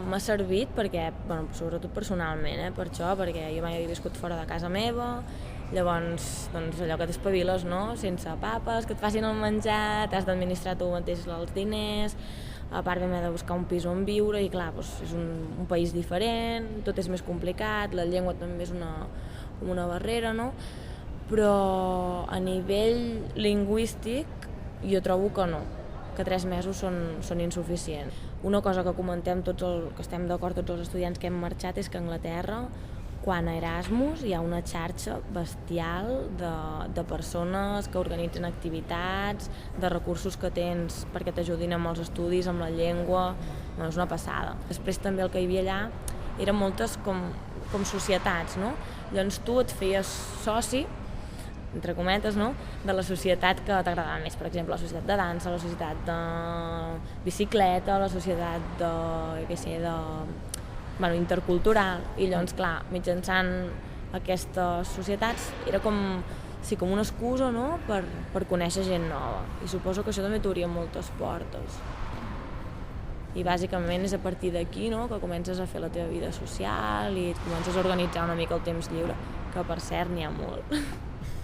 m'ha servit perquè, bueno, sobretot personalment, per això, perquè jo mai havia viscut fora de casa meva, llavors, doncs, allò que t'espaviles, no?, sense papes, que et facin el menjar, t'has d'administrar tu mateix els diners, a part vam haver de buscar un pis on viure, i clar, doncs, és un país diferent, tot és més complicat, la llengua també és una barrera, no?, però a nivell lingüístic jo trobo que no, que 3 mesos són insuficients. Una cosa que comentem que estem d'acord tots els estudiants que hem marxat és que a Anglaterra, quan a Erasmus hi ha una xarxa bestial de persones que organitzen activitats, de recursos que tens perquè t'ajudin amb els estudis, amb la llengua, és una passada. Després també el que hi havia allà eren moltes com societats, no? Llavors tu et feies soci, entre cometes, no?, de la societat que t'agradava més, per exemple, la societat de dansa, la societat de bicicleta, la societat intercultural, i llavors, clar, mitjançant aquestes societats era com una excusa, no?, per conèixer gent nova, i suposo que això també t'obria moltes portes. I bàsicament és a partir d'aquí, no?, que comences a fer la teva vida social i et comences a organitzar una mica el temps lliure, que per cert n'hi ha molt.